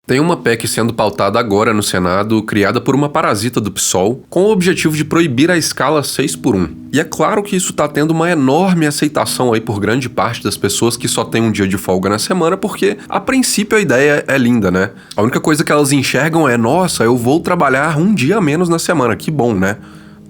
Tem uma PEC sendo pautada agora no Senado, criada por uma parasita do PSOL, com o objetivo de proibir a escala 6x1. E é claro que isso está tendo uma enorme aceitação aí por grande parte das pessoas que só tem um dia de folga na semana, porque a princípio a ideia é linda, né? A única coisa que elas enxergam é, nossa, eu vou trabalhar um dia a menos na semana, que bom, né?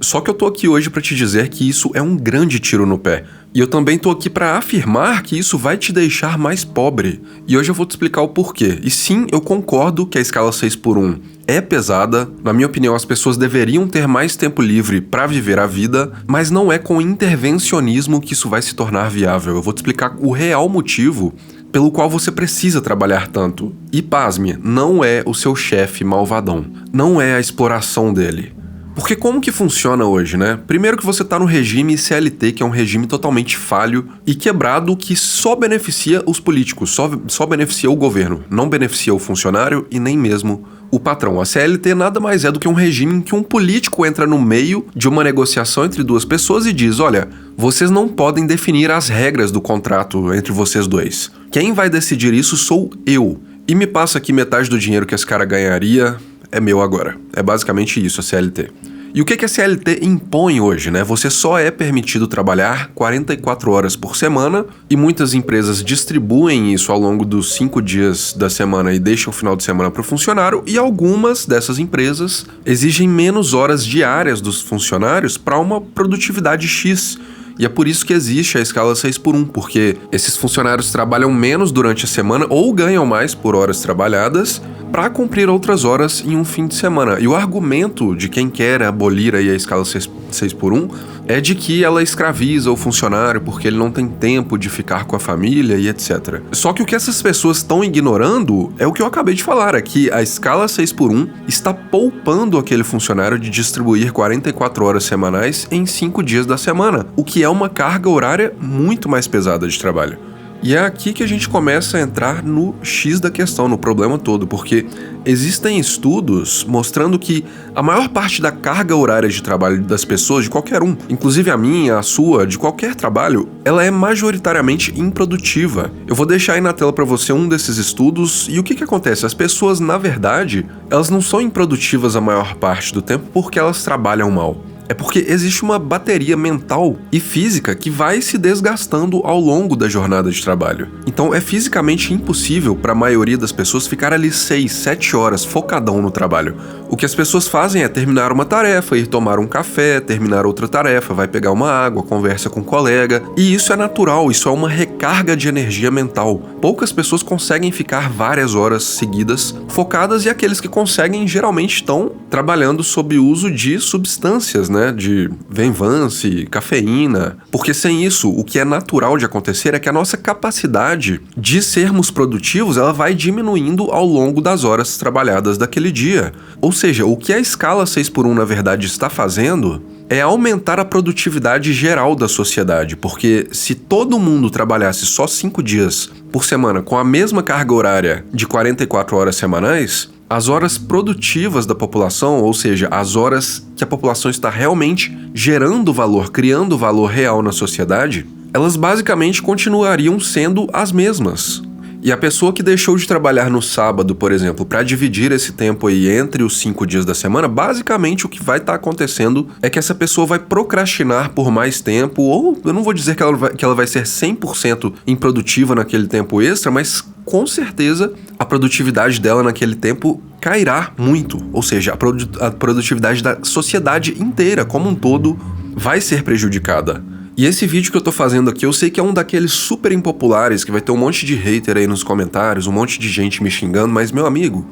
Só que eu tô aqui hoje pra te dizer que isso é um grande tiro no pé. E eu também tô aqui pra afirmar que isso vai te deixar mais pobre. E hoje eu vou te explicar o porquê. E sim, eu concordo que a escala 6x1 é pesada. Na minha opinião, as pessoas deveriam ter mais tempo livre pra viver a vida, mas não é com intervencionismo que isso vai se tornar viável. Eu vou te explicar o real motivo pelo qual você precisa trabalhar tanto. E pasme, não é o seu chefe malvadão. Não é a exploração dele. Porque como que funciona hoje, né? Primeiro que você tá no regime CLT, que é um regime totalmente falho e quebrado que só beneficia os políticos, só beneficia o governo, não beneficia o funcionário e nem mesmo o patrão. A CLT nada mais é do que um regime em que um político entra no meio de uma negociação entre duas pessoas e diz, olha, vocês não podem definir as regras do contrato entre vocês dois. Quem vai decidir isso sou eu. E me passa aqui metade do dinheiro que esse cara ganharia é meu agora. É basicamente isso a CLT. E o que a CLT impõe hoje, né? Você só é permitido trabalhar 44 horas por semana e muitas empresas distribuem isso ao longo dos 5 dias da semana e deixam o final de semana para o funcionário, e algumas dessas empresas exigem menos horas diárias dos funcionários para uma produtividade X. E é por isso que existe a escala 6x1, porque esses funcionários trabalham menos durante a semana ou ganham mais por horas trabalhadas para cumprir outras horas em um fim de semana. E o argumento de quem quer abolir aí a escala 6x1 é de que ela escraviza o funcionário porque ele não tem tempo de ficar com a família e etc. Só que o que essas pessoas estão ignorando é o que eu acabei de falar, é que a escala 6x1 está poupando aquele funcionário de distribuir 44 horas semanais em 5 dias da semana, o que é uma carga horária muito mais pesada de trabalho. E é aqui que a gente começa a entrar no X da questão, no problema todo, porque existem estudos mostrando que a maior parte da carga horária de trabalho das pessoas, de qualquer um, inclusive a minha, a sua, de qualquer trabalho, ela é majoritariamente improdutiva. Eu vou deixar aí na tela para você um desses estudos, e o que acontece? As pessoas, na verdade, elas não são improdutivas a maior parte do tempo porque elas trabalham mal. É porque existe uma bateria mental e física que vai se desgastando ao longo da jornada de trabalho. Então é fisicamente impossível para a maioria das pessoas ficar ali 6, 7 horas focadão no trabalho. O que as pessoas fazem é terminar uma tarefa, ir tomar um café, terminar outra tarefa, vai pegar uma água, conversa com um colega. E isso é natural, isso é uma recarga de energia mental. Poucas pessoas conseguem ficar várias horas seguidas focadas, e aqueles que conseguem geralmente estão trabalhando sob o uso de substâncias, né? De Venvance, cafeína, porque sem isso, o que é natural de acontecer é que a nossa capacidade de sermos produtivos, ela vai diminuindo ao longo das horas trabalhadas daquele dia. Ou seja, o que a escala 6x1 na verdade está fazendo é aumentar a produtividade geral da sociedade, porque se todo mundo trabalhasse só 5 dias por semana com a mesma carga horária de 44 horas semanais, as horas produtivas da população, ou seja, as horas que a população está realmente gerando valor, criando valor real na sociedade, elas basicamente continuariam sendo as mesmas. E a pessoa que deixou de trabalhar no sábado, por exemplo, para dividir esse tempo aí entre os 5 dias da semana, basicamente o que vai estar acontecendo é que essa pessoa vai procrastinar por mais tempo, ou eu não vou dizer que ela vai ser 100% improdutiva naquele tempo extra, mas com certeza a produtividade dela naquele tempo cairá muito. Ou seja, a produtividade da sociedade inteira como um todo vai ser prejudicada. E esse vídeo que eu tô fazendo aqui, eu sei que é um daqueles super impopulares, que vai ter um monte de hater aí nos comentários, um monte de gente me xingando, mas meu amigo,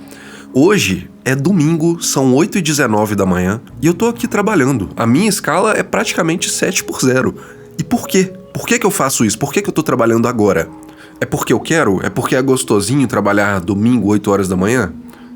hoje é domingo, são 8h19 da manhã, e eu tô aqui trabalhando. A minha escala é praticamente 7x0. E por quê? Por que eu faço isso? Por que eu tô trabalhando agora? É porque eu quero? É porque é gostosinho trabalhar domingo, 8 horas da manhã?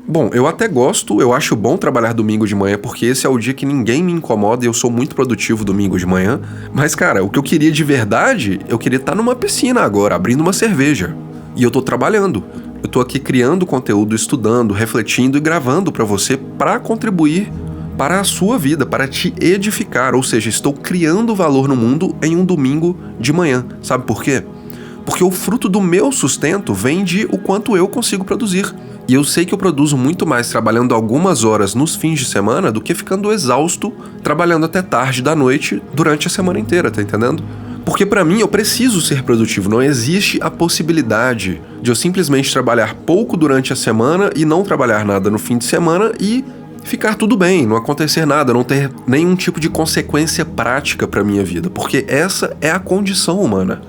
Bom, eu até gosto, eu acho bom trabalhar domingo de manhã, porque esse é o dia que ninguém me incomoda e eu sou muito produtivo domingo de manhã. Mas, cara, o que eu queria de verdade, eu queria estar numa piscina agora, abrindo uma cerveja. E eu tô trabalhando. Eu tô aqui criando conteúdo, estudando, refletindo e gravando pra você para contribuir para a sua vida, para te edificar. Ou seja, estou criando valor no mundo em um domingo de manhã. Sabe por quê? Porque o fruto do meu sustento vem de o quanto eu consigo produzir. E eu sei que eu produzo muito mais trabalhando algumas horas nos fins de semana do que ficando exausto trabalhando até tarde da noite durante a semana inteira, tá entendendo? Porque pra mim eu preciso ser produtivo, não existe a possibilidade de eu simplesmente trabalhar pouco durante a semana e não trabalhar nada no fim de semana e ficar tudo bem, não acontecer nada, não ter nenhum tipo de consequência prática pra minha vida, porque essa é a condição humana,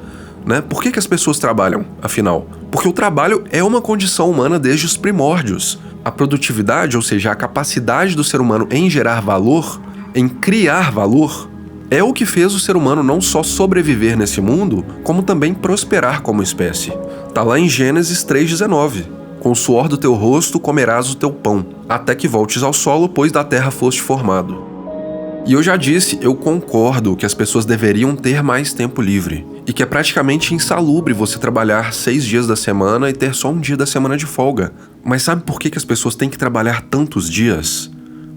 né? Por que as pessoas trabalham, afinal? Porque o trabalho é uma condição humana desde os primórdios. A produtividade, ou seja, a capacidade do ser humano em gerar valor, em criar valor, é o que fez o ser humano não só sobreviver nesse mundo, como também prosperar como espécie. Tá lá em Gênesis 3,19. Com o suor do teu rosto comerás o teu pão, até que voltes ao solo, pois da terra foste formado. E eu já disse, eu concordo que as pessoas deveriam ter mais tempo livre. E que é praticamente insalubre você trabalhar 6 dias da semana e ter só um dia da semana de folga. Mas sabe por que as pessoas têm que trabalhar tantos dias?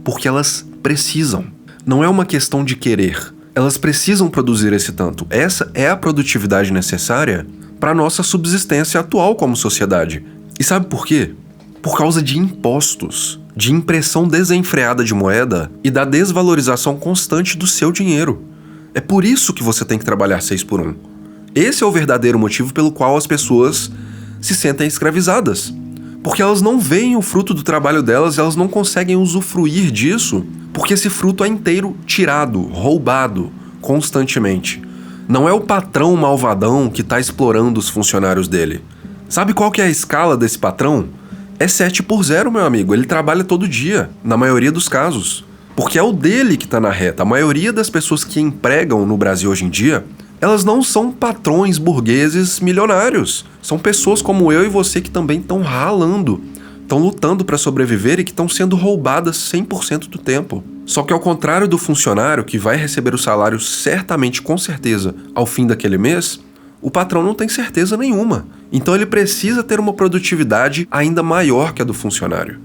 Porque elas precisam. Não é uma questão de querer. Elas precisam produzir esse tanto. Essa é a produtividade necessária para a nossa subsistência atual como sociedade. E sabe por quê? Por causa de impostos, de impressão desenfreada de moeda e da desvalorização constante do seu dinheiro. É por isso que você tem que trabalhar 6x1. Esse é o verdadeiro motivo pelo qual as pessoas se sentem escravizadas. Porque elas não veem o fruto do trabalho delas e elas não conseguem usufruir disso, porque esse fruto é inteiro tirado, roubado, constantemente. Não é o patrão malvadão que está explorando os funcionários dele. Sabe qual que é a escala desse patrão? É 7x0, meu amigo. Ele trabalha todo dia, na maioria dos casos. Porque é o dele que está na reta. A maioria das pessoas que empregam no Brasil hoje em dia, elas não são patrões burgueses milionários. São pessoas como eu e você que também estão ralando, estão lutando para sobreviver e que estão sendo roubadas 100% do tempo. Só que ao contrário do funcionário que vai receber o salário certamente, com certeza, ao fim daquele mês, o patrão não tem certeza nenhuma. Então ele precisa ter uma produtividade ainda maior que a do funcionário.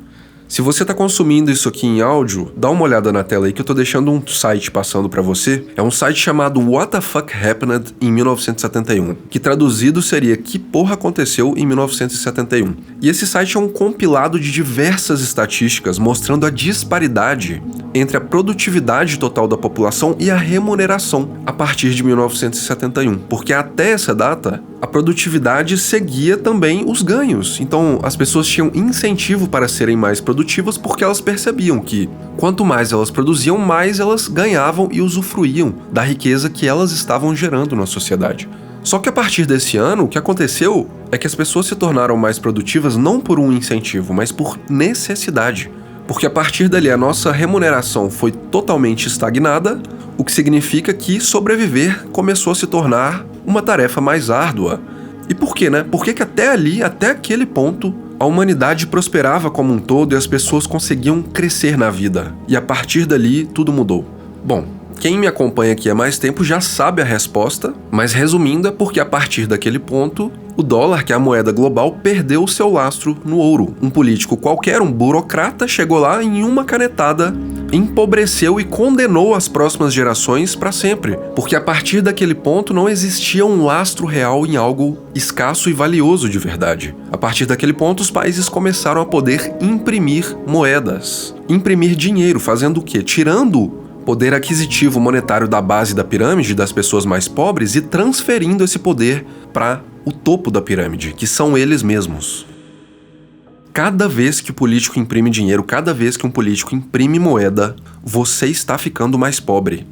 Se você está consumindo isso aqui em áudio, dá uma olhada na tela aí que eu tô deixando um site passando para você. É um site chamado What the Fuck Happened em 1971, que traduzido seria Que Porra Aconteceu em 1971. E esse site é um compilado de diversas estatísticas mostrando a disparidade entre a produtividade total da população e a remuneração a partir de 1971, porque até essa data a produtividade seguia também os ganhos. Então as pessoas tinham incentivo para serem mais produtivas porque elas percebiam que quanto mais elas produziam, mais elas ganhavam e usufruíam da riqueza que elas estavam gerando na sociedade. Só que a partir desse ano, o que aconteceu é que as pessoas se tornaram mais produtivas não por um incentivo, mas por necessidade. Porque a partir dali a nossa remuneração foi totalmente estagnada, o que significa que sobreviver começou a se tornar uma tarefa mais árdua. E por quê, né? Por que até ali, até aquele ponto, a humanidade prosperava como um todo e as pessoas conseguiam crescer na vida. E a partir dali, tudo mudou. Bom, quem me acompanha aqui há mais tempo já sabe a resposta, mas resumindo é porque a partir daquele ponto, o dólar, que é a moeda global, perdeu seu lastro no ouro. Um político qualquer, um burocrata, chegou lá em uma canetada, empobreceu e condenou as próximas gerações para sempre. Porque a partir daquele ponto não existia um lastro real em algo escasso e valioso de verdade. A partir daquele ponto, os países começaram a poder imprimir moedas. Imprimir dinheiro, fazendo o quê? Tirando poder aquisitivo monetário da base da pirâmide, das pessoas mais pobres, e transferindo esse poder para o topo da pirâmide, que são eles mesmos. Cada vez que o político imprime dinheiro, cada vez que um político imprime moeda, você está ficando mais pobre.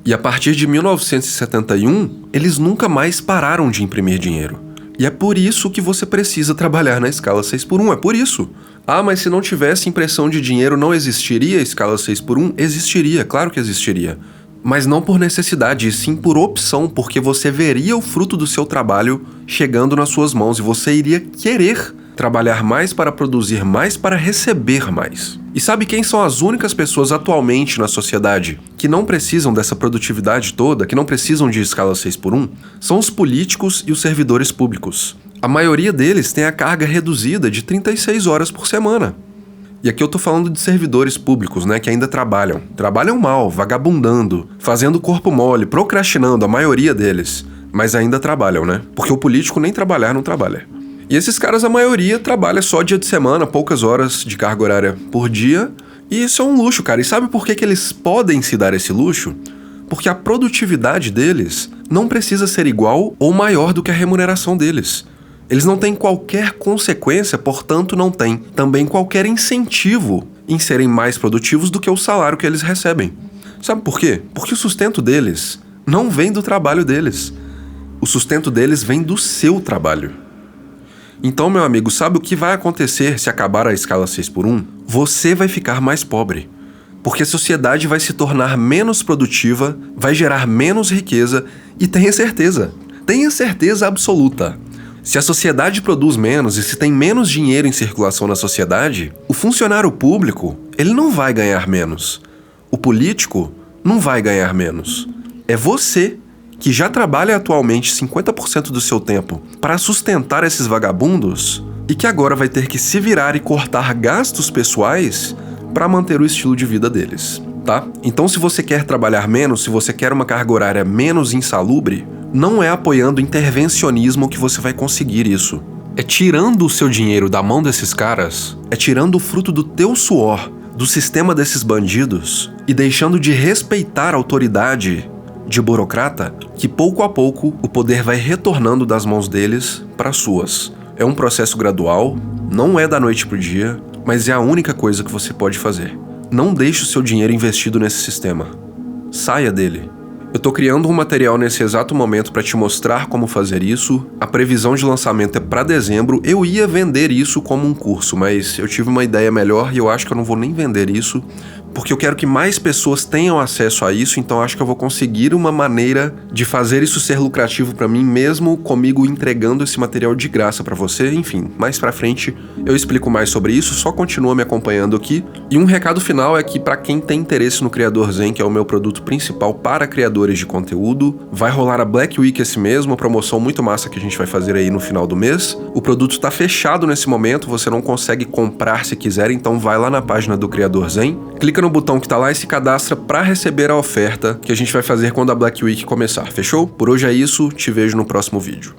E a partir de 1971, eles nunca mais pararam de imprimir dinheiro. E é por isso que você precisa trabalhar na escala 6x1, é por isso. Ah, mas se não tivesse impressão de dinheiro, não existiria a escala 6x1? Existiria, claro que existiria. Mas não por necessidade, e sim por opção, porque você veria o fruto do seu trabalho chegando nas suas mãos e você iria querer trabalhar mais para produzir mais, para receber mais. E sabe quem são as únicas pessoas atualmente na sociedade que não precisam dessa produtividade toda, que não precisam de escala 6x1? São os políticos e os servidores públicos. A maioria deles tem a carga reduzida de 36 horas por semana. E aqui eu tô falando de servidores públicos, né, que ainda trabalham. Trabalham mal, vagabundando, fazendo corpo mole, procrastinando, a maioria deles. mas ainda trabalham, né? Porque o político nem trabalhar não trabalha. E esses caras, a maioria, trabalha só dia de semana, poucas horas de carga horária por dia, e isso é um luxo, cara. E sabe por que eles podem se dar esse luxo? Porque a produtividade deles não precisa ser igual ou maior do que a remuneração deles. Eles não têm qualquer consequência, portanto não têm também qualquer incentivo em serem mais produtivos do que o salário que eles recebem. Sabe por quê? Porque o sustento deles não vem do trabalho deles. O sustento deles vem do seu trabalho. Então, meu amigo, sabe o que vai acontecer se acabar a escala 6x1? Você vai ficar mais pobre. Porque a sociedade vai se tornar menos produtiva, vai gerar menos riqueza e tenha certeza absoluta. Se a sociedade produz menos e se tem menos dinheiro em circulação na sociedade, o funcionário público, ele não vai ganhar menos. O político não vai ganhar menos. É você que já trabalha atualmente 50% do seu tempo para sustentar esses vagabundos e que agora vai ter que se virar e cortar gastos pessoais para manter o estilo de vida deles, tá? Então, se você quer trabalhar menos, se você quer uma carga horária menos insalubre, não é apoiando intervencionismo que você vai conseguir isso. É tirando o seu dinheiro da mão desses caras, é tirando o fruto do teu suor, do sistema desses bandidos e deixando de respeitar a autoridade de burocrata, que pouco a pouco o poder vai retornando das mãos deles para as suas. É um processo gradual, não é da noite pro dia, mas é a única coisa que você pode fazer. Não deixe o seu dinheiro investido nesse sistema. Saia dele. Eu tô criando um material nesse exato momento para te mostrar como fazer isso. A previsão de lançamento é para dezembro. Eu ia vender isso como um curso, mas eu tive uma ideia melhor e eu acho que eu não vou nem vender isso, porque eu quero que mais pessoas tenham acesso a isso, então acho que eu vou conseguir uma maneira de fazer isso ser lucrativo para mim, mesmo comigo entregando esse material de graça para você. Enfim, mais pra frente eu explico mais sobre isso, só continua me acompanhando aqui. E um recado final é que para quem tem interesse no Criador Zen, que é o meu produto principal para criadores de conteúdo, vai rolar a Black Week esse mês, uma promoção muito massa que a gente vai fazer aí no final do mês. O produto tá fechado nesse momento, você não consegue comprar se quiser, então vai lá na página do Criador Zen, clica no botão que tá lá e se cadastra para receber a oferta que a gente vai fazer quando a Black Week começar, fechou? Por hoje é isso, te vejo no próximo vídeo.